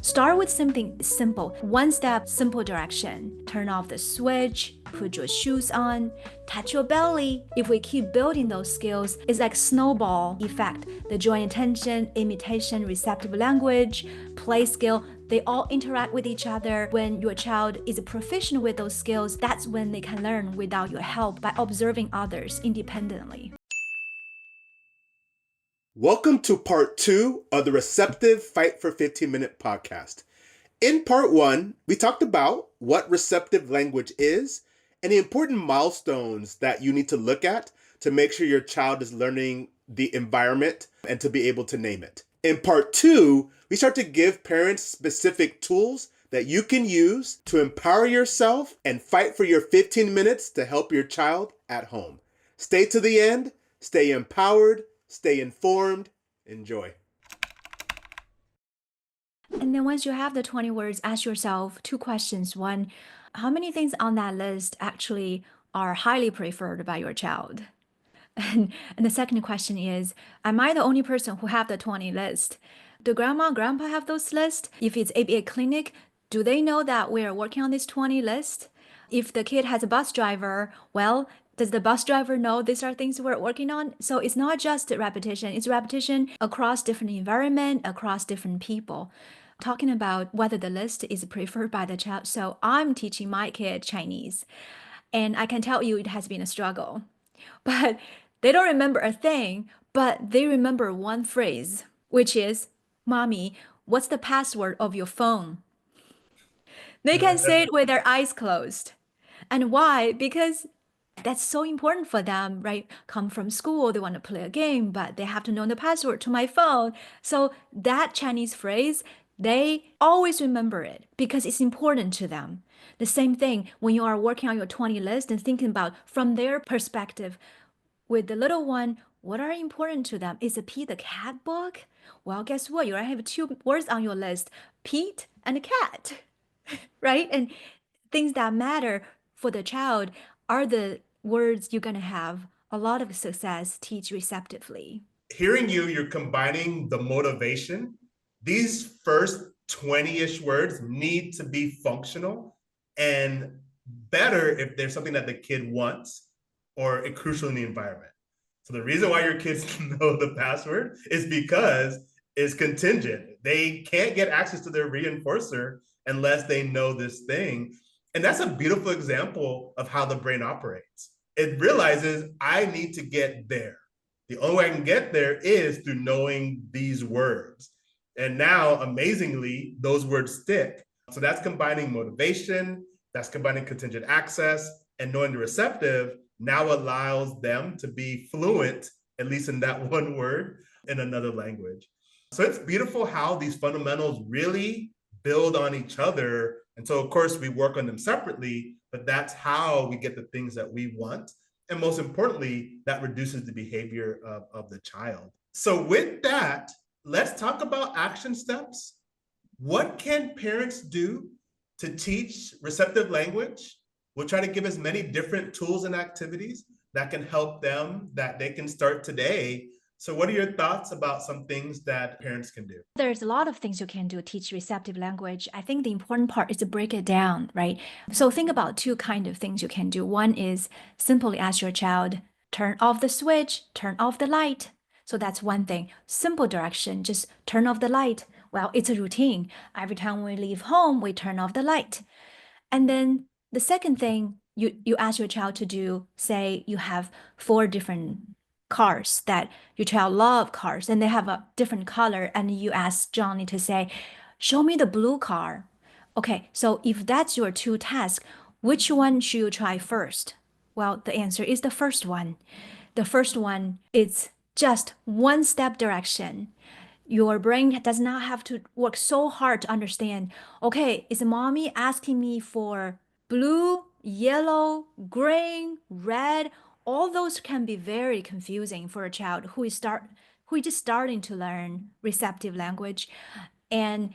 Start with something simple, one step, simple direction. Turn off the switch, put your shoes on, touch your belly. If we keep building those skills, it's like snowball effect. The joint attention, imitation, receptive language, play skill, they all interact with each other. When your child is proficient with those skills, that's when they can learn without your help by observing others independently. Welcome to part 2 of the Receptive Fight for 15-Minute podcast. In part 1, we talked about what receptive language is and the important milestones that you need to look at to make sure your child is learning the environment and to be able to name it. In part 2, we start to give parents specific tools that you can use to empower yourself and fight for your 15 minutes to help your child at home. Stay to the end, stay empowered, stay informed. Enjoy. And then once you have the 20 words, ask yourself 2 questions. One, how many things on that list actually are highly preferred by your child? And the second question is, am I the only person who have the 20 list? Do grandma and grandpa have those lists? If it's ABA clinic, do they know that we're working on this 20 list? If the kid has a bus driver, well, does the bus driver know these are things we're working on? So it's not just repetition, it's repetition across different environment, across different people. Talking about whether the list is preferred by the child. So I'm teaching my kid Chinese, and I can tell you it has been a struggle. But they don't remember a thing, but they remember one phrase, which is, Mommy, what's the password of your phone? They can say it with their eyes closed. And why? Because that's so important for them, right? Come from school, they want to play a game, but they have to know the password to my phone. So that Chinese phrase, they always remember it because it's important to them. The same thing when you are working on your 20 list and thinking about from their perspective, with the little one, what are important to them? Is a Pete the cat book? Well, guess what? You already have 2 words on your list, Pete and a cat, right? And things that matter for the child are the words you're going to have a lot of success teach receptively. Hearing you, you're combining the motivation. These first 20-ish words need to be functional and better if there's something that the kid wants or crucial in the environment. So the reason why your kids know the password is because it's contingent. They can't get access to their reinforcer unless they know this thing. And that's a beautiful example of how the brain operates. It realizes I need to get there. The only way I can get there is through knowing these words. And now, amazingly, those words stick. So that's combining motivation, that's combining contingent access, and knowing the receptive now allows them to be fluent, at least in that one word, in another language. So it's beautiful how these fundamentals really build on each other. And so, of course, we work on them separately, but that's how we get the things that we want. And most importantly, that reduces the behavior of the child. So with that, let's talk about action steps. What can parents do to teach receptive language? We'll try to give as many different tools and activities that can help them, that they can start today. So what are your thoughts about some things that parents can do? There's a lot of things you can do to teach receptive language. I think the important part is to break it down, right? So think about 2 kind of things you can do. One is simply ask your child, turn off the switch, turn off the light. So that's one thing. Simple direction, just turn off the light. Well, it's a routine. Every time we leave home, we turn off the light. And then the second thing you ask your child to do, say you have 4 different cars that your child love cars and they have a different color, and you ask Johnny to say, show me the blue car. Okay, so if that's your 2 tasks, which one should you try first? Well, the answer is the first one. The first one is just one step direction. Your brain does not have to work so hard to understand, okay, is mommy asking me for blue, yellow, green, red? All those can be very confusing for a child who is just starting to learn receptive language. And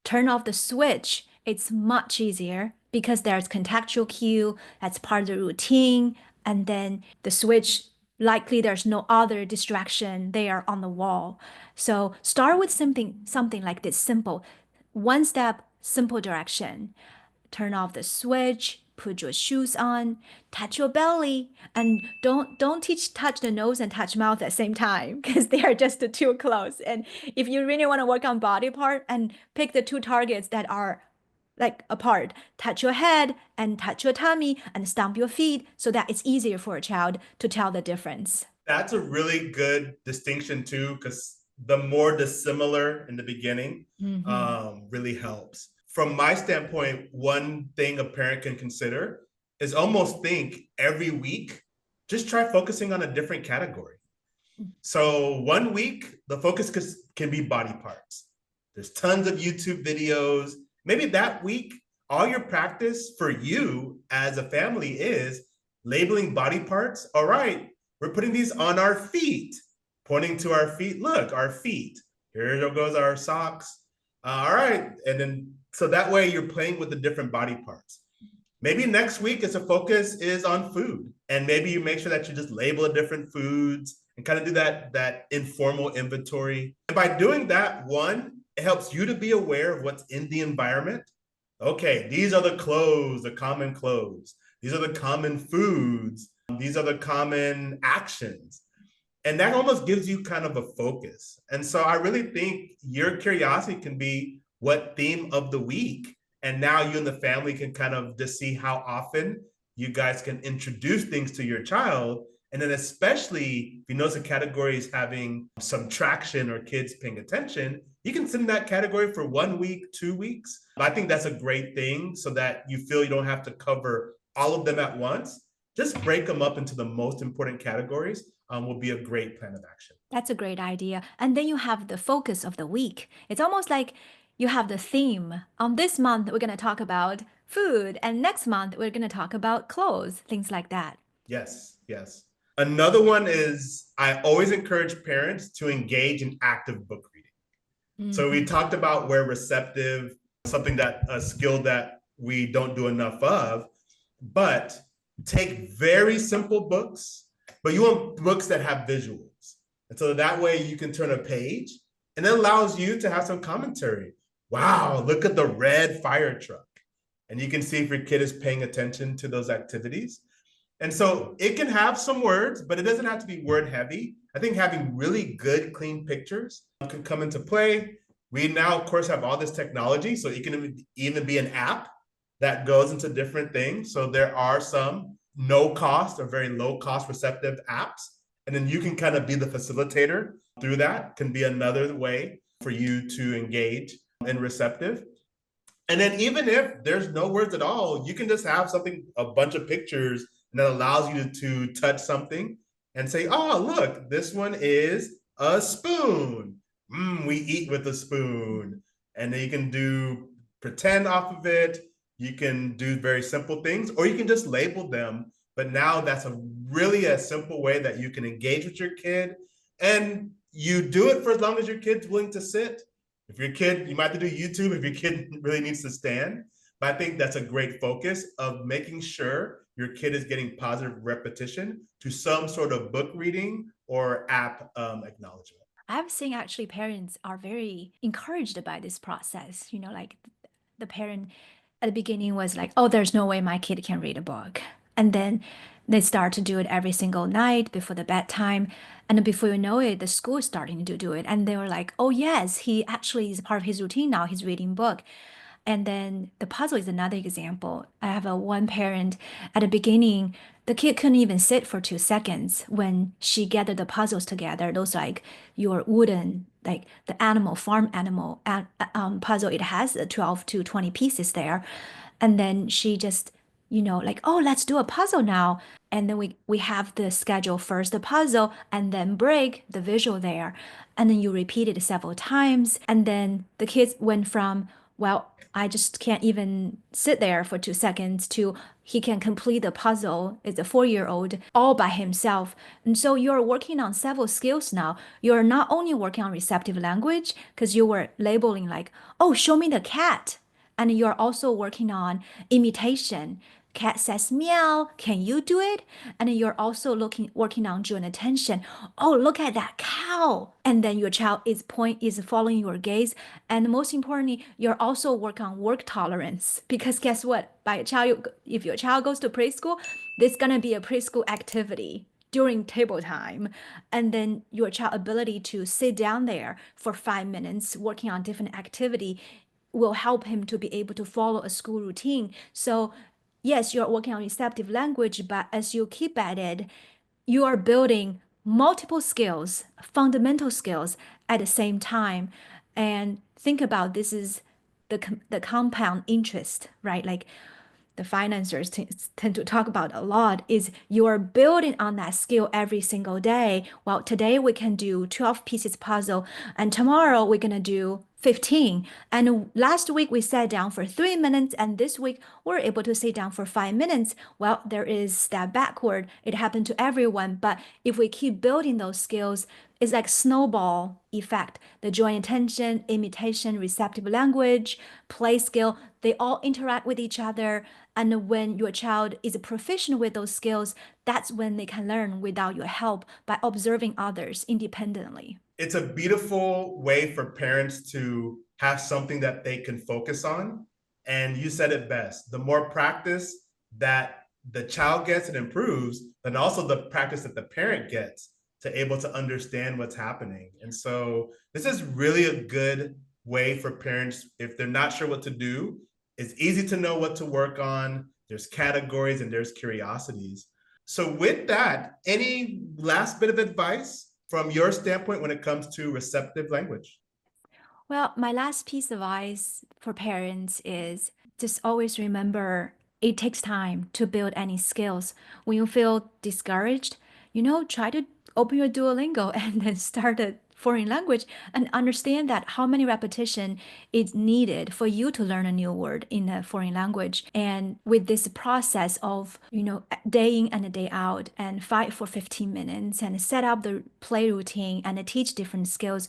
turn off the switch, it's much easier because there's contextual cue, that's part of the routine, and then the switch, likely there's no other distraction there on the wall. So start with something like this simple. One step, simple direction. Turn off the switch, put your shoes on, touch your belly, and don't teach touch the nose and touch mouth at the same time because they are just too close. And if you really want to work on body part and pick the two targets that are like apart, touch your head and touch your tummy and stomp your feet so that it's easier for a child to tell the difference. That's a really good distinction too, because the more dissimilar in the beginning Mm-hmm. really helps. From my standpoint, one thing a parent can consider is almost think every week, just try focusing on a different category. So 1 week, the focus can be body parts. There's tons of YouTube videos. Maybe that week, all your practice for you as a family is labeling body parts. All right, we're putting these on our feet, pointing to our feet. Look, our feet. Here goes our socks. All right. And then, so that way you're playing with the different body parts. Maybe next week as a focus is on food. And maybe you make sure that you just label different foods and kind of do that informal inventory. And by doing that, one, it helps you to be aware of what's in the environment. Okay, these are the clothes, the common clothes. These are the common foods. These are the common actions. And that almost gives you kind of a focus. And so I really think your curiosity can be what theme of the week. And now you and the family can kind of just see how often you guys can introduce things to your child. And then, especially if you notice a category is having some traction or kids paying attention, you can sit in that category for 1 week, 2 weeks. I think that's a great thing so that you feel you don't have to cover all of them at once. Just break them up into the most important categories will be a great plan of action. That's a great idea. And then you have the focus of the week. It's almost like you have the theme. This month, we're going to talk about food, and next month, we're going to talk about clothes, things like that. Yes, yes. Another one is I always encourage parents to engage in active book reading. So we Mhm. talked about where receptive, something that a skill that we don't do enough of, but take very simple books, but you want books that have visuals. And so that way you can turn a page and it allows you to have some commentary. Wow, look at the red fire truck. And you can see if your kid is paying attention to those activities. And so it can have some words, but it doesn't have to be word heavy. I think having really good, clean pictures can come into play. We now, of course, have all this technology, so it can even be an app that goes into different things. So there are some no cost or very low cost receptive apps. And then you can kind of be the facilitator through that, can be another way for you to engage in receptive. And then even if there's no words at all, you can just have something, a bunch of pictures that allows you to touch something and say, oh, look, this one is a spoon. We eat with a spoon. And then you can do pretend off of it. You can do very simple things, or you can just label them. But now that's a simple way that you can engage with your kid. And you do it for as long as your kid's willing to sit. If your kid, you might have to do YouTube if your kid really needs to stand. But I think that's a great focus of making sure your kid is getting positive repetition to some sort of book reading or app acknowledgement. I've seen actually parents are very encouraged by this process. Like the parent at the beginning was like, oh, there's no way my kid can read a book. And then they start to do it every single night before the bedtime. And then before you know it, the school is starting to do it. And they were like, oh, yes, he actually is part of his routine now. He's reading book. And then the puzzle is another example. I have a one parent at the beginning, the kid couldn't even sit for 2 seconds when she gathered the puzzles together. Those like your wooden, like the animal, farm animal puzzle. It has 12 to 20 pieces there. And then she just, like, oh, let's do a puzzle now. And then we have the schedule first, the puzzle, and then break the visual there. And then you repeat it several times. And then the kids went from, well, I just can't even sit there for 2 seconds to he can complete the puzzle. It's a 4-year-old all by himself. And so you're working on several skills now. You're not only working on receptive language because you were labeling like, oh, show me the cat. And you're also working on imitation. Cat says meow, can you do it? And you're also working on joint attention. Oh, look at that cow. And then your child is following your gaze. And most importantly, you're also working on work tolerance because guess what? If your child goes to preschool, there's gonna be a preschool activity during table time, and then your child ability to sit down there for 5 minutes working on different activity will help him to be able to follow a school routine. So yes, you're working on receptive language, but as you keep at it, you are building multiple skills, fundamental skills at the same time. And think about this is the compound interest, right? Like the financiers tend to talk about a lot is you are building on that skill every single day. Well, today we can do 12 pieces puzzle, and tomorrow we're going to do 15. And last week we sat down for 3 minutes, and this week we're able to sit down for 5 minutes. Well, there is step backward. It happened to everyone. But if we keep building those skills, it's like snowball effect. The joint attention, imitation, receptive language, play skill, they all interact with each other. And when your child is proficient with those skills, that's when they can learn without your help by observing others independently. It's a beautiful way for parents to have something that they can focus on. And you said it best. The more practice that the child gets and improves, then also the practice that the parent gets to able to understand what's happening. And so this is really a good way for parents, if they're not sure what to do, it's easy to know what to work on. There's categories and there's curiosities. So with that, any last bit of advice from your standpoint when it comes to receptive language? Well, my last piece of advice for parents is just always remember it takes time to build any skills. When you feel discouraged, try to open your Duolingo and then start a foreign language and understand that how many repetition is needed for you to learn a new word in a foreign language. And with this process of, day in and a day out and fight for 15 minutes and set up the play routine and teach different skills,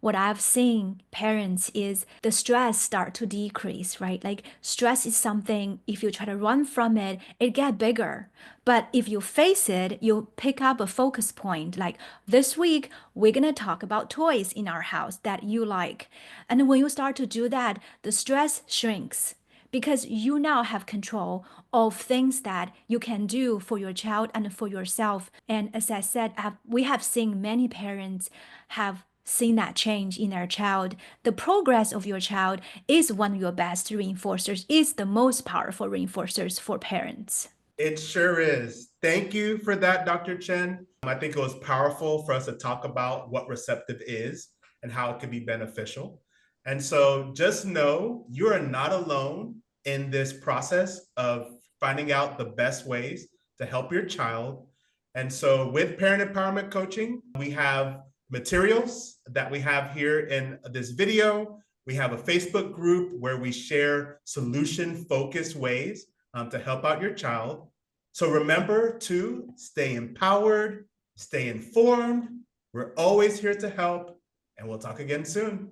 what I've seen parents is the stress start to decrease, right? Like stress is something, if you try to run from it, it get bigger. But if you face it, you pick up a focus point. Like this week, we're gonna talk about toys in our house that you like. And when you start to do that, the stress shrinks because you now have control of things that you can do for your child and for yourself. And as I said, we have seen many parents have seen that change in their child. The progress of your child is one of your best reinforcers, is the most powerful reinforcers for parents. It sure is. Thank you for that, Dr. Chen. I think it was powerful for us to talk about what receptive is and how it can be beneficial. And so just know you are not alone in this process of finding out the best ways to help your child. And so with parent empowerment coaching, we have materials that we have here in this video. We have a Facebook group where we share solution-focused ways to help out your child. So remember to stay empowered, stay informed. We're always here to help, and we'll talk again soon.